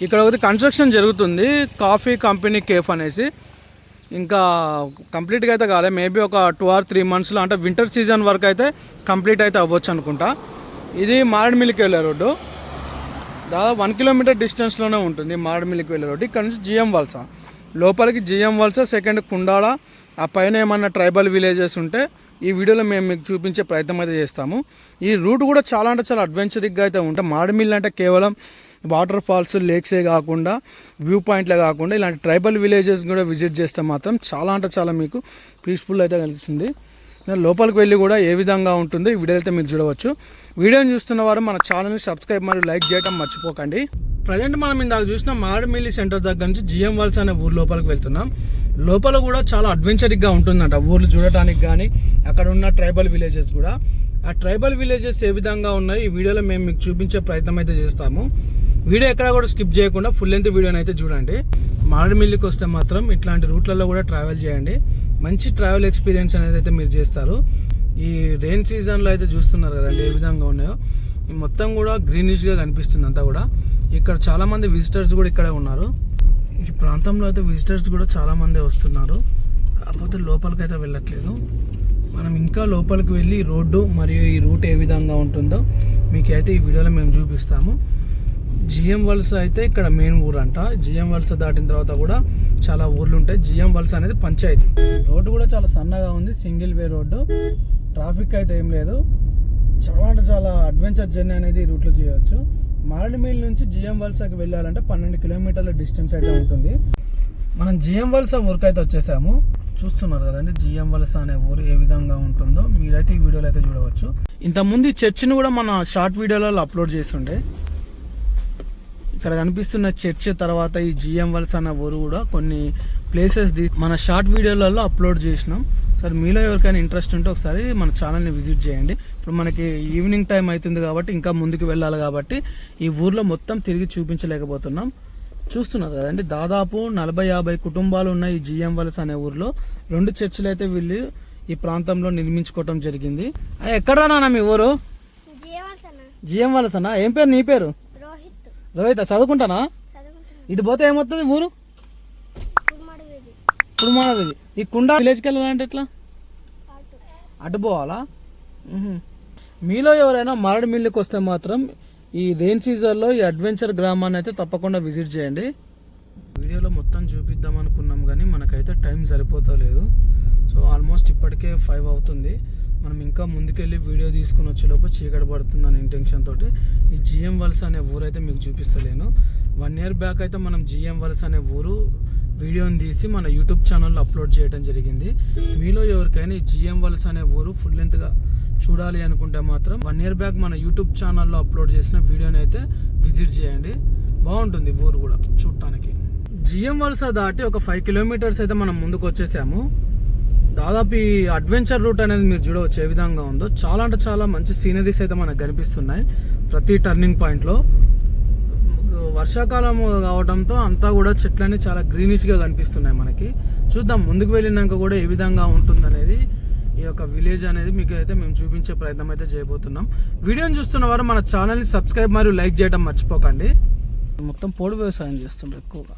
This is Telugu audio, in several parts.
ఇక్కడ ఒకటి కన్స్ట్రక్షన్ జరుగుతుంది, కాఫీ కంపెనీ కేఫ్ అనేసి. ఇంకా కంప్లీట్గా అయితే కాలే, మేబీ ఒక 2 or 3 monthsలో, అంటే వింటర్ సీజన్ వరకు అయితే కంప్లీట్ అయితే అవ్వచ్చు అనుకుంటా. ఇది మారేడుమిల్లికి వెళ్ళే రోడ్డు, దాదాపు 1 kilometer డిస్టెన్స్లోనే ఉంటుంది మారేడుమిల్లికి వెళ్ళే రోడ్డు. ఇక్కడ నుంచి జిఎం వలస లోపలికి, జిఎం వలస, సెకండ్ కుండాడ, ఆ పైన ఏమన్నా ట్రైబల్ విలేజెస్ ఉంటే ఈ వీడియోలో మేము మీకు చూపించే ప్రయత్నం అయితే చేస్తాము. ఈ రూట్ కూడా చాలా అంటే చాలా అడ్వెంచరిక్గా అయితే ఉంటాయి. మారేడుమిల్లి అంటే కేవలం వాటర్ ఫాల్స్, లేక్సే కాకుండా, వ్యూ పాయింట్లే కాకుండా ఇలాంటి ట్రైబల్ విలేజెస్ కూడా విజిట్ చేస్తే మాత్రం చాలా అంటే చాలా మీకు పీస్ఫుల్ అయితే కలుగుతుంది. లోపలికి వెళ్ళి కూడా ఏ విధంగా ఉంటుందో ఈ వీడియో అయితే మీరు చూడవచ్చు. వీడియోని చూస్తున్న వారు మన ఛానల్ని సబ్స్క్రైబ్ మరియు లైక్ చేయడం మర్చిపోకండి. ప్రజెంట్ మనం ఇందాక చూసిన మారేడుమిల్లి సెంటర్ దగ్గర నుంచి జిఎం వలస అనే ఊరు లోపలికి వెళ్తున్నాం. లోపల కూడా చాలా అడ్వెంచరిక్గా ఉంటుందంట ఊర్లు చూడటానికి, కానీ అక్కడ ఉన్న ట్రైబల్ విలేజెస్ కూడా. ఆ ట్రైబల్ విలేజెస్ ఏ విధంగా ఉన్నాయి ఈ వీడియోలో మేము మీకు చూపించే ప్రయత్నం అయితే చేస్తాము. వీడియో ఎక్కడ కూడా స్కిప్ చేయకుండా ఫుల్ లెంత్ వీడియోని అయితే చూడండి. మారేడుమిల్లికి వస్తే మాత్రం ఇట్లాంటి రూట్లలో కూడా ట్రావెల్ చేయండి, మంచి ట్రావెల్ ఎక్స్పీరియన్స్ అనేది అయితే మీరు చేస్తారు. ఈ రెయిన్ సీజన్లో అయితే చూస్తున్నారు కదండి ఏ విధంగా ఉన్నాయో. ఈ మొత్తం కూడా గ్రీనిష్గా కనిపిస్తుంది అంతా కూడా. ఇక్కడ చాలామంది విజిటర్స్ కూడా ఇక్కడే ఉన్నారు. ఈ ప్రాంతంలో అయితే విజిటర్స్ కూడా చాలామంది వస్తున్నారు, కాకపోతే లోపలికి అయితే వెళ్ళట్లేదు. మనం ఇంకా లోపలికి వెళ్ళి రోడ్డు మరియు ఈ రూట్ ఏ విధంగా ఉంటుందో మీకు అయితే ఈ వీడియోలో మేము చూపిస్తాము. జిఎం వలస అయితే ఇక్కడ మెయిన్ ఊరు అంట. జిఎం వలస దాటిన తర్వాత కూడా చాలా ఊర్లు ఉంటాయి. జిఎం వలస అనేది పంచాయతీ. రోడ్డు కూడా చాలా సన్నగా ఉంది, సింగిల్ వే రోడ్డు, ట్రాఫిక్ అయితే ఏం లేదు. చాలా అంటే చాలా అడ్వెంచర్ జర్నీ అనేది ఈ రూట్లో చేయవచ్చు. మారేడుమిల్లి నుంచి జిఎం వలసకి వెళ్ళాలంటే 12 kilometerల డిస్టెన్స్ అయితే ఉంటుంది. మనం జిఎం వలస ఊరికి అయితే వచ్చేసాము. చూస్తున్నారు కదండి జిఎం వలస అనే ఊరు ఏ విధంగా ఉంటుందో మీరైతే ఈ వీడియోలో అయితే చూడవచ్చు. ఇంతకుముందు ఈ చర్చిని కూడా మన షార్ట్ వీడియోలలో అప్లోడ్ చేస్తుండే. ఇక్కడ కనిపిస్తున్న చర్చ్ తర్వాత ఈ జిఎం వలస అన్న ఊరు కూడా కొన్ని ప్లేసెస్ మన షార్ట్ వీడియోలలో అప్లోడ్ చేసినాం. సరే మీలో ఎవరికైనా ఇంట్రెస్ట్ ఉంటే ఒకసారి మన ఛానల్ని విజిట్ చేయండి. ఇప్పుడు మనకి ఈవినింగ్ టైం అవుతుంది కాబట్టి ఇంకా ముందుకు వెళ్ళాలి కాబట్టి ఈ ఊర్లో మొత్తం తిరిగి చూపించలేకపోతున్నాం. చూస్తున్నారు కదండి దాదాపు 40-50 కుటుంబాలు ఉన్న ఈ జిఎం వలస అనే ఊర్లో 2 చర్చిలు అయితే వీళ్ళు ఈ ప్రాంతంలో నిర్మించుకోవటం జరిగింది. ఎక్కడ నాన్న మీ ఊరు? జిఎం వలసనా? ఏం పేరు నీ పేరు? రోహిత్. చదువుకుంటానా? ఇటు పోతే ఏమవుతుంది ఊరు? కుడుమాడవేది. ఈ కుండ విలేజ్కి వెళ్ళాలంటే ఎట్లా? అటు పోవాలా? మీలో ఎవరైనా మారేడుమిల్లికి వస్తే మాత్రం ఈ రెయిన్ సీజన్లో ఈ అడ్వెంచర్ గ్రామాన్ని అయితే తప్పకుండా విజిట్ చేయండి. వీడియోలో మొత్తం చూపిద్దాం అనుకున్నాం కానీ మనకైతే టైం సరిపోతలేదు. సో ఆల్మోస్ట్ ఇప్పటికే 5 అవుతుంది. మనం ఇంకా ముందుకెళ్ళి వీడియో తీసుకుని వచ్చేలోపు చీకటి పడుతుందని ఇంటెన్షన్ తోటి ఈ జిఎం వలస అనే ఊరు అయితే మీకు చూపిస్తలేను. 1 year బ్యాక్ అయితే మనం జిఎం వలస అనే ఊరు వీడియోని తీసి మన యూట్యూబ్ ఛానల్లో అప్లోడ్ చేయడం జరిగింది. మీలో ఎవరికైనా ఈ జిఎం వలస అనే ఊరు ఫుల్ లెంత్గా చూడాలి అనుకుంటే మాత్రం 1 year బ్యాక్ మన యూట్యూబ్ ఛానల్లో అప్లోడ్ చేసిన వీడియోని అయితే విజిట్ చేయండి. బాగుంటుంది ఊరు కూడా చూడటానికి. జిఎం వలస దాటి ఒక 5 kilometers అయితే మనం ముందుకు వచ్చేసాము. దాదాపు ఈ అడ్వెంచర్ రూట్ అనేది మీరు చూడవచ్చు ఏ విధంగా ఉందో. చాలా అంటే చాలా మంచి సీనరీస్ అయితే మనకు కనిపిస్తున్నాయి ప్రతి టర్నింగ్ పాయింట్లో. వర్షాకాలం కావడంతో అంతా కూడా చెట్లన్నీ చాలా గ్రీనిష్గా కనిపిస్తున్నాయి మనకి. చూద్దాం ముందుకు వెళ్ళినాక కూడా ఏ విధంగా ఉంటుందనేది ఈ యొక్క విలేజ్ అనేది మీకు అయితే మేము చూపించే ప్రయత్నం అయితే చేయబోతున్నాం. వీడియోని చూస్తున్న వారు మన ఛానల్ని సబ్స్క్రైబ్ మరియు లైక్ చేయడం మర్చిపోకండి. మొత్తం పోడు వ్యవసాయం చేస్తుండ్రు ఎక్కువగా.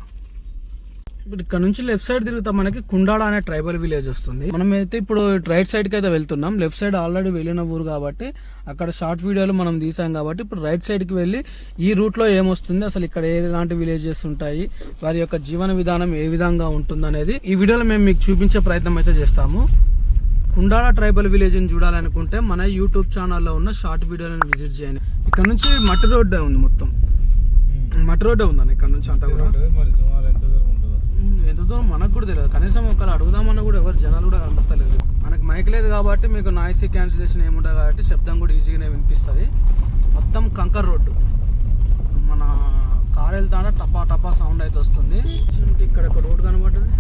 ఇప్పుడు ఇక్కడ నుంచి లెఫ్ట్ సైడ్ తిరుగుతా మనకి కుండాడ అనే ట్రైబల్ విలేజ్ వస్తుంది. మనం అయితే ఇప్పుడు రైట్ సైడ్కి అయితే వెళ్తున్నాం. లెఫ్ట్ సైడ్ ఆల్రెడీ వెళ్ళిన ఊరు కాబట్టి అక్కడ షార్ట్ వీడియోలు మనం తీసాం కాబట్టి ఇప్పుడు రైట్ సైడ్కి వెళ్ళి ఈ రూట్లో ఏమొస్తుంది, అసలు ఇక్కడ ఎలాంటి విలేజెస్ ఉంటాయి, వారి యొక్క జీవన విధానం ఏ విధంగా ఉంటుంది అనేది ఈ వీడియోలో మేము మీకు చూపించే ప్రయత్నం అయితే చేస్తాము. కుండాడ ట్రైబల్ విలేజ్ని చూడాలనుకుంటే మన యూట్యూబ్ ఛానల్లో ఉన్న షార్ట్ వీడియోలను విజిట్ చేయండి. ఇక్కడ నుంచి మట్టి రోడ్డే ఉంది, మొత్తం మట్టి రోడ్డే ఉందండి ఇక్కడ నుంచి అంతా కూడా. ఎంత దూరం మనకు కూడా తెలియదు. కనీసం ఒకరు అడుగుదామన్నా కూడా ఎవరు జనాలు కూడా కనపడతలేదు. మనకు మైక్ లేదు కాబట్టి మీకు నాయిస్ క్యాన్సిలేషన్ ఏముంటుంది కాబట్టి శబ్దం కూడా ఈజీగానే వినిపిస్తుంది. మొత్తం కంకర్ రోడ్డు, మన కారు వెళ్తానే టపా టపా సౌండ్ అయితే వస్తుంది. ఇక్కడ ఒక రోడ్డు కనబడుతుంది,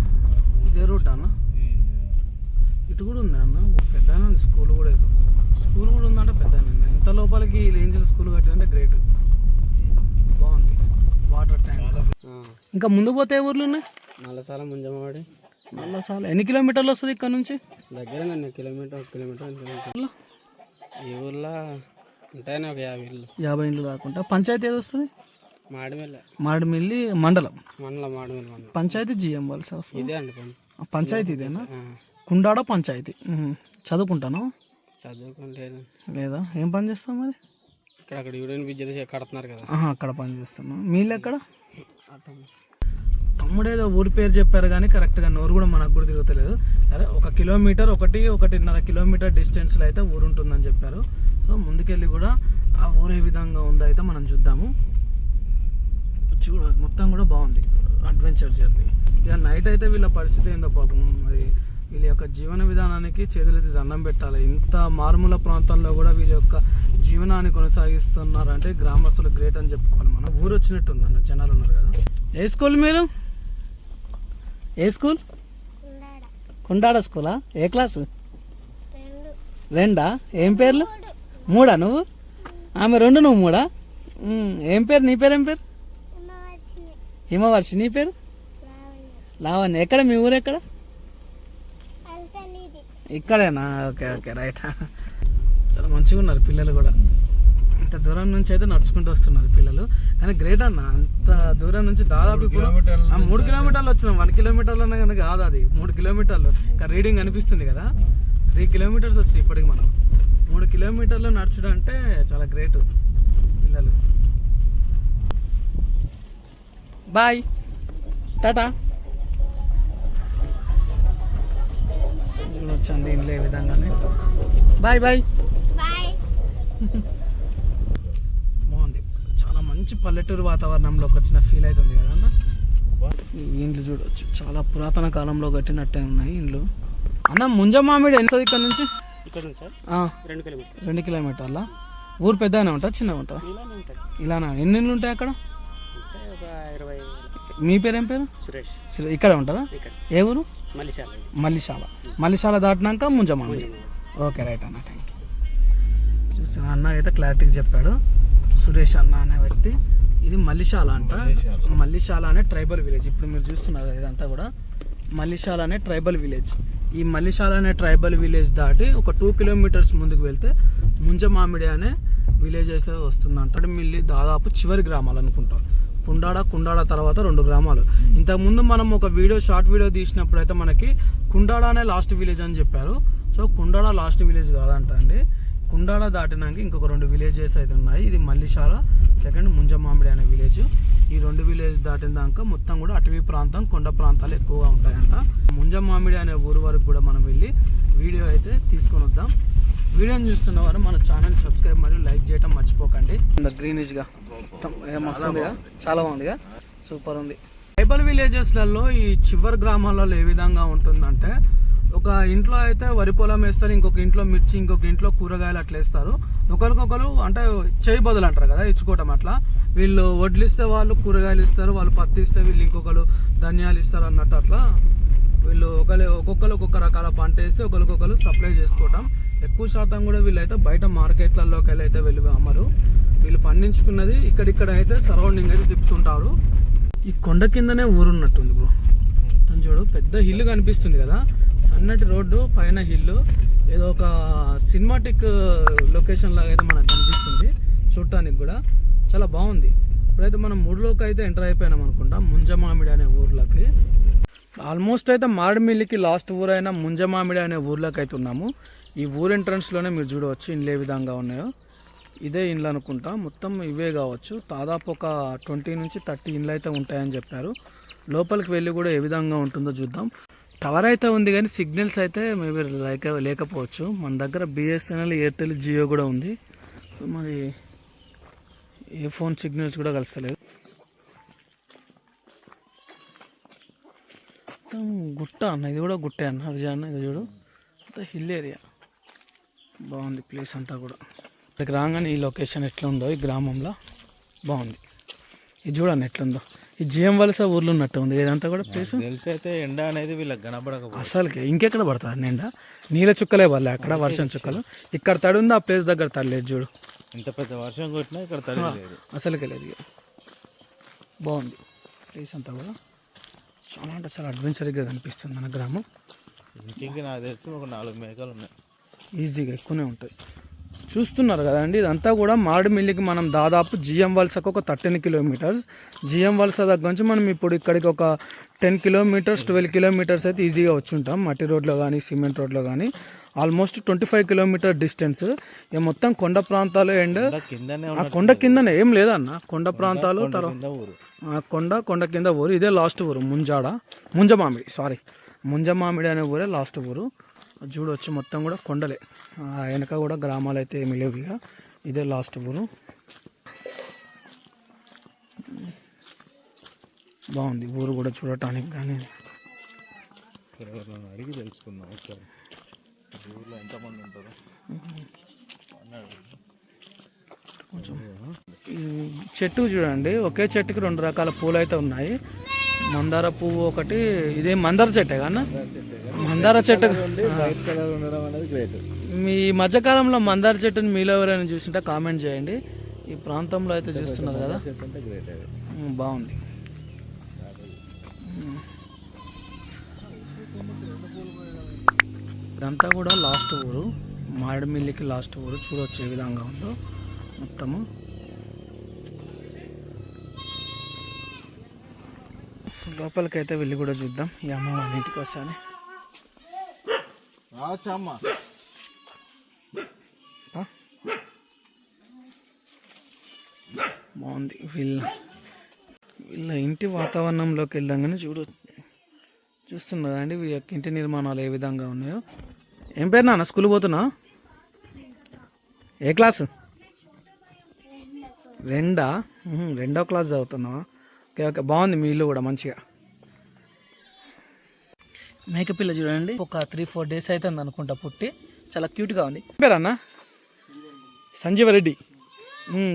ఇదే రోడ్డు అన్న. ఇటు కూడా ఉంది అన్న, పెద్ద స్కూల్ కూడా ఏదో స్కూల్ కూడా ఉందంటే పెద్ద. ఇంత లోపలికి ఏంజిల్ స్కూల్ కట్టిందంటే గ్రేట్, బాగుంది. Water tank. ఇంకా ముందు పోతే ఏ ఊర్లు ఉన్నాయి? నల్లసాల ముంజమాడి. నల్లసాల ఎన్ని కిలోమీటర్లు వస్తుంది ఇక్కడ నుంచి? దగ్గర 1 కిలోమీటర్. ఈ ఊర్లో ఉంటాయని ఒక 50 ఇళ్ళు. 50 ఇళ్ళు కాకుండా పంచాయతీ ఏది వస్తుంది? మాడిమెల్ల మారేడుమిల్లి మండలం, మాడిమెల్ల మండలం, పంచాయతీ జిఎం వలస. ఇదే అండి పంచాయతీ ఇదేనా? కుండాడ పంచాయతీ. చదువుకుంటాను చదువుకోలేదు లేదా? ఏం పని చేస్తాం మరి? అక్కడ యూనియన్ విద్య కడుతున్నారు కదా, అక్కడ పని చేస్తున్నాం. మీళ్ళు ఎక్కడ? తమ్ముడేదో ఊరి పేరు చెప్పారు కానీ కరెక్ట్గా నోరు కూడా మనకు కూడా తిరుగుతలేదు. సరే, 1 కిలోమీటర్ 1.5 కిలోమీటర్ డిస్టెన్స్లో అయితే ఊరు ఉంటుందని చెప్పారు. సో ముందుకెళ్ళి కూడా ఆ ఊరు ఏ విధంగా ఉందో అయితే మనం చూద్దాము. మొత్తం కూడా బాగుంది, అడ్వెంచర్ జర్నీ. ఇక నైట్ అయితే వీళ్ళ పరిస్థితి ఏందో పాపం. మరి వీళ్ళ యొక్క జీవన విధానానికి చేతులెత్తి దండం పెట్టాలి. ఇంత మారుమూల ప్రాంతంలో కూడా వీళ్ళ యొక్క జీవనాన్ని కొనసాగిస్తున్నారంటే గ్రామస్తులు గ్రేట్ అని చెప్పుకోవాలి. మనం ఊరు వచ్చినట్టు ఉందన్న, జనాలు ఉన్నారు కదా. ఏ స్కూల్ మీరు? ఏ స్కూల్? కుండాడ స్కూలా? ఏ క్లాసు? 2. ఏం పేర్లు? 3 నువ్వు? ఆమె 2 నువ్వు 3. ఏం పేరు? నీ పేరు ఏం పేరు? హిమవర్షి. నీ పేరు? లావణ్య. ఎక్కడ మీ ఊరు? ఎక్కడ? ఇక్కడేనా? Okay okay right. చాలా మంచిగా ఉన్నారు పిల్లలు కూడా. ఇంత దూరం నుంచి అయితే నడుచుకుంటూ వస్తున్నారు పిల్లలు. కానీ గ్రేట్ అన్న, అంత దూరం నుంచి దాదాపు ఇప్పుడు 3 కిలోమీటర్లు వచ్చినాం. 1 కిలోమీటర్లు అన్నా కానీ కాదు, అది 3 కిలోమీటర్లు. ఇంకా రీడింగ్ అనిపిస్తుంది కదా, 3 కిలోమీటర్స్ వచ్చినాయి ఇప్పటికి. మనం 3 కిలోమీటర్లు నడచడం అంటే చాలా గ్రేట్ పిల్లలు. బాయ్, టాటా. చూడొచ్చండి ఇంట్లో ఏ విధంగానే. Bye bye. బాగుంది, చాలా మంచి పల్లెటూరు వాతావరణంలోకి వచ్చిన ఫీల్ అవుతుంది కదా అన్న. ఈ ఇండ్లు చూడవచ్చు, చాలా పురాతన కాలంలో కట్టినట్టే ఉన్నాయి ఇండ్లు. అన్న ముంజమామిడి ఎంత ఇక్కడ నుంచి? ఇక్కడ నుంచి 2 కిలోమీటర్ల. ఊరు పెద్దగానే ఉంటా, చిన్నగా ఉంటా? ఇలానా? ఎన్ని ఇండ్లు ఉంటాయి అక్కడ? మీ పేరు ఏం పేరు? సురేష్. ఇక్కడ ఉంటారా? ఏ ఊరు? మల్లిశాల దాటినాక ముంజమామిడి. ఓకే రైట్ అన్న, థ్యాంక్ యూ. చూస్తున్నా అన్న అయితే క్లారిటీగా చెప్పాడు. సురేష్ అన్న అనే వ్యక్తి. ఇది మల్లిశాల అంట. మల్లిశాల అనే ట్రైబల్ విలేజ్. ఇప్పుడు మీరు చూస్తున్నారు ఇదంతా కూడా మల్లిశాల అనే ట్రైబల్ విలేజ్. ఈ మల్లిశాల అనే ట్రైబల్ విలేజ్ దాటి ఒక 2 కిలోమీటర్స్ ముందుకు వెళ్తే ముంజమామిడి అనే విలేజ్ అయితే వస్తుందంట. మిల్లి దాదాపు చివరి గ్రామాలు అనుకుంటాం. కుండాడ తర్వాత 2 గ్రామాలు. ఇంతకుముందు మనం ఒక షార్ట్ వీడియో తీసినప్పుడు అయితే మనకి కుండాడ అనే లాస్ట్ విలేజ్ అని చెప్పారు. సో కుండాడ లాస్ట్ విలేజ్ కాదంట అండి. కుండాడ దాటినాక ఇంకొక 2 విలేజెస్ అయితే ఉన్నాయి. ఇది మల్లిశాల, సెకండ్ ముంజమామిడి అనే విలేజ్. ఈ 2 విలేజ్ దాటిన దాకా మొత్తం కూడా అటవీ ప్రాంతం, కొండ ప్రాంతాలు ఎక్కువగా ఉంటాయంట. ముంజమామిడి అనే ఊరు వరకు కూడా మనం వెళ్ళి వీడియో అయితే తీసుకొని వద్దాం. వీడియోని చూస్తున్న వారు మన ఛానల్ సబ్స్క్రైబ్ మరియు లైక్ చేయడం మర్చిపోకండి. గ్రీనిష్గా మస్తుందిగా, చాలా బాగుందిగా, సూపర్ ఉంది. ట్రైబల్ విలేజెస్లలో ఈ చివరి గ్రామాలలో ఏ విధంగా ఉంటుందంటే, ఒక ఇంట్లో అయితే వరి పొలం వేస్తారు, ఇంకొక ఇంట్లో మిర్చి, ఇంకొక ఇంట్లో కూరగాయలు అట్లా వేస్తారు. ఒకరికొకరు అంటే చేయి బదులు అంటారు కదా, ఇచ్చుకోవటం. అట్లా వీళ్ళు వడ్లు ఇస్తే వాళ్ళు కూరగాయలు ఇస్తారు, వాళ్ళు పత్తి ఇస్తే వీళ్ళు ఇంకొకరు ధనియాలు ఇస్తారు అన్నట్టు. అట్లా వీళ్ళు ఒక్కొక్కరు ఒక్కొక్క రకాల పంట వేస్తే ఒకరికొకరు సప్లై చేసుకోవటం. ఎక్కువ శాతం కూడా వీళ్ళైతే బయట మార్కెట్లలోకి వెళ్ళి అయితే వెళ్ళి అమ్మరు. వీళ్ళు పండించుకున్నది ఇక్కడిక్కడ అయితే సరౌండింగ్ అయితే తిప్పుతుంటారు. ఈ కొండ కిందనే ఊరున్నట్టుంది బ్రో. తను చూడు, పెద్ద హిల్ కనిపిస్తుంది కదా, సన్నటి రోడ్డు పైన హిల్. ఏదో ఒక సినిమాటిక్ లొకేషన్ లాగా అయితే మనకు కనిపిస్తుంది. చూడటానికి కూడా చాలా బాగుంది. ఇప్పుడైతే మనం ఊర్లోకి అయితే ఎంటర్ అయిపోయినాం అనుకుంటా, ముంజమామిడి అనే ఊర్లోకి. ఆల్మోస్ట్ అయితే మారేడుమిల్లికి లాస్ట్ ఊరైన ముంజమామిడి అనే ఊర్లోకి అయితే ఉన్నాము. ఈ ఊరు ఎంట్రన్స్లోనే మీరు చూడవచ్చు ఇండ్లు ఏ విధంగా ఉన్నాయో. ఇదే ఇండ్లు అనుకుంటా, మొత్తం ఇవే కావచ్చు. దాదాపు ఒక 20 నుంచి 30 ఇండ్లు అయితే ఉంటాయని చెప్పారు. లోపలికి వెళ్ళి కూడా ఏ విధంగా ఉంటుందో చూద్దాం. టవర్ అయితే ఉంది కానీ సిగ్నల్స్ అయితే మేబీ లేకపోవచ్చు. మన దగ్గర బిఎస్ఎన్ఎల్, ఎయిర్టెల్, జియో కూడా ఉంది. మరి ఏ ఫోన్ సిగ్నల్స్ కూడా కలుస్తలేదు. గుట్ట అన్న, ఇది కూడా గుట్టే అన్న, విజయ అన్న. ఇది చూడు, అంతా హిల్ ఏరియా, బాగుంది ప్లేస్ అంతా కూడా. ఇక్కడికి రాగానే ఈ లొకేషన్ ఎట్లా ఉందో ఈ గ్రామంలో బాగుంది. ఇది చూడండి ఎట్లుందో. ఈ జిఎం వలస ఊర్లో ఉన్నట్టు ఉంది ఇదంతా కూడా ప్లేస్. తెలిసి అయితే ఎండ అనేది వీళ్ళకి కనబడక అసలుకి ఇంకెక్కడ పడుతుంది ఎండ? నీళ్ళ చుక్కలే పడలే అక్కడ, వర్షం చుక్కలు. ఇక్కడ తడి ఉంది, ఆ ప్లేస్ దగ్గర తడలేదు చూడు. ఇంత పెద్ద వర్షం కొట్టినా ఇక్కడ తడి లేదు, అసలుకే లేదు. బాగుంది ప్లేస్ అంతా కూడా. చాలా అంటే చాలా అడ్వెంచర్గా కనిపిస్తుంది మన గ్రామం. ఇంటికి నాకు తెలిసి ఒక 4 మేకలు ఉన్నాయి, ఈజీగా ఎక్కువనే ఉంటాయి. చూస్తున్నారు కదండి, ఇదంతా కూడా మారేడుమిల్లికి మనం దాదాపు జిఎం వలసకు ఒక 13 కిలోమీటర్స్. జిఎం వలస దగ్గర నుంచి మనం ఇప్పుడు ఇక్కడికి ఒక 10 కిలోమీటర్స్ 12 కిలోమీటర్స్ అయితే ఈజీగా వచ్చి ఉంటాం. మట్టి రోడ్లో కానీ సిమెంట్ రోడ్లో కానీ ఆల్మోస్ట్ 25 కిలోమీటర్ డిస్టెన్స్. ఇక మొత్తం కొండ ప్రాంతాలు అండ్ ఆ కొండ కిందనే ఏం లేదన్న, కొండ ప్రాంతాలు తర్వాత కొండ కింద ఊరు. ఇదే లాస్ట్ ఊరు ముంజమామిడి అనే ఊరే లాస్ట్ ఊరు. చూడవచ్చు మొత్తం కూడా కొండలే, వెనక కూడా గ్రామాలు అయితే ఏమి లేవు. ఇక ఇదే లాస్ట్ ఊరు. బాగుంది ఊరు కూడా చూడటానికి. కానీ అడిగి తెలుసుకుందాం ఊర్లో ఎంతమంది ఉంటారు. కొంచెం ఈ చెట్టు చూడండి, ఒకే చెట్టుకి 2 రకాల పూలు అయితే ఉన్నాయి. మందార పువ్వు ఒకటి, ఇదే మందార చెట్టే కన్నా, మందార చెట్టు వైట్ కలర్ ఉండడం అనేది గ్రేట్. మీ మధ్యకాలంలో మందార చెట్టుని మీలో ఎవరైనా చూసింటే కామెంట్ చేయండి. ఈ ప్రాంతంలో అయితే చూస్తున్నారు కదా, చెట్టు అంటే గ్రేట్ అది. బాగుంది. ఇదంతా కూడా లాస్ట్ ఊరు, మారేడుమిల్లికి లాస్ట్ ఊరు. చూడవచ్చు ఏ విధంగా ఉందో మొత్తము. లోపలికైతే వెళ్ళి కూడా చూద్దాం. ఈ అమ్మ వాళ్ళ ఇంటికి వస్తానే బాగుంది. వీళ్ళ ఇంటి వాతావరణంలోకి వెళ్ళాగానే చూస్తున్నారు అండి వీళ్ళ ఇంటి నిర్మాణాలు ఏ విధంగా ఉన్నాయో. ఏం పేరు నాన్న, స్కూల్ పోతున్నా? ఏ క్లాసు? రెండో క్లాస్ చదువుతున్నావా? ఓకే ఓకే, బాగుంది మీ ఇల్లు కూడా మంచిగా. మేకపిల్ల చూడండి, ఒక 3-4 డేస్ అవుతుంది అనుకుంటా పుట్టి, చాలా క్యూట్గా ఉంది. పేరు అన్న సంజీవరెడ్డి,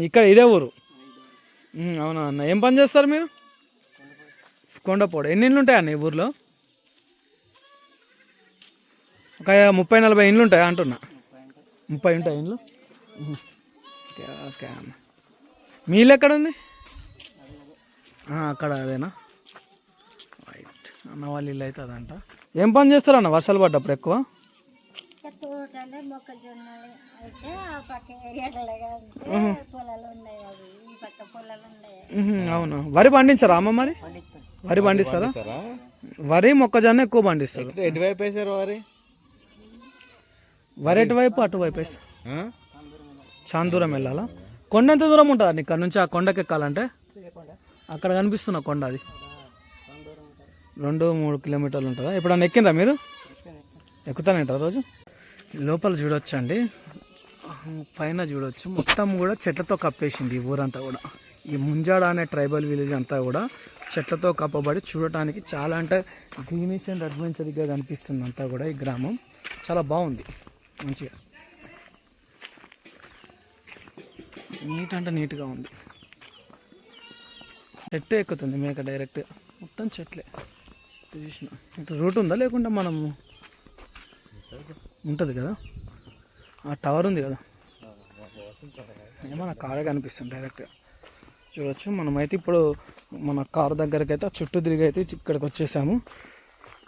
ఇక్కడ ఇదే ఊరు. అవునా అన్న, ఏం పని చేస్తారు మీరు? కొండపోడు. ఎన్ని ఇండ్లు ఉంటాయి అన్న ఈ ఊర్లో? ఒక 30-40 ఇండ్లు ఉంటాయా అంటున్నా? 30 ఉంటాయి ఇండ్లు. ఓకే ఓకే అన్న, మీ ఇల్లు ఎక్కడ ఉంది? అక్కడ అదేనా? రైట్. అన్న వాళ్ళ ఇల్లు అయితే అదంట. ఏం పని చేస్తారు అన్న వర్షాలు పడ్డప్పుడు ఎక్కువ? అవును. వరి పండించారా అమ్మ? మరి వరి పండిస్తారా? వరి మొక్కజొన్న ఎక్కువ పండిస్తారు. ఎటువైపు వేసారు వరి? వరి ఎటువైపు అటువైపు వేస్తారు. చాలా దూరం వెళ్ళాలా? కొండ ఎంత దూరం ఉంటుంది ఇక్కడ నుంచి? ఆ కొండకి ఎక్కాలంటే అక్కడ కనిపిస్తున్న కొండ, అది 2-3 కిలోమీటర్లు ఉంటుందా? ఎప్పుడన్నా ఎక్కిందా మీరు? ఎక్కుతానంటారు రోజు. లోపల చూడొచ్చండి, పైన చూడొచ్చు మొత్తం కూడా చెట్లతో కప్పేసింది ఈ ఊరంతా కూడా. ఈ ముంజాడ అనే ట్రైబల్ విలేజ్ అంతా కూడా చెట్లతో కప్పబడి చూడటానికి చాలా అంటే గ్రీనిష్ అండ్ అడ్వెంచర్గా కనిపిస్తుంది అంతా కూడా. ఈ గ్రామం చాలా బాగుంది, మంచిగా నీట్ అంటే నీట్గా ఉంది. చెట్టే ఎక్కుతుంది మేక డైరెక్ట్, మొత్తం చెట్లే. చూసిన ఇటు రూట్ ఉందా లేకుండా మనం ఉంటుంది కదా, ఆ టవర్ ఉంది కదా, ఏమన్నా కారే కనిపిస్తుంది డైరెక్ట్గా చూడవచ్చు. మనమైతే ఇప్పుడు మన కారు దగ్గరికి అయితే చుట్టూ తిరిగి అయితే ఇక్కడికి వచ్చేసాము.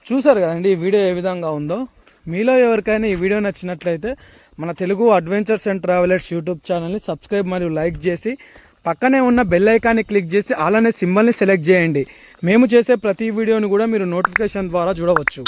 చూసారు కదండి ఈ వీడియో ఏ విధంగా ఉందో. మీలో ఎవరికైనా ఈ వీడియో నచ్చినట్లయితే మన Telugu adventures and travellers YouTube ఛానల్ని సబ్స్క్రైబ్ మరియు లైక్ చేసి పక్కనే ఉన్న బెల్ ఐకాన్ని క్లిక్ చేసి ఆల్ అనే సింబల్ని సెలెక్ట్ చేయండి. మేము చేసే ప్రతి వీడియోని కూడా మీరు నోటిఫికేషన్ ద్వారా చూడవచ్చు.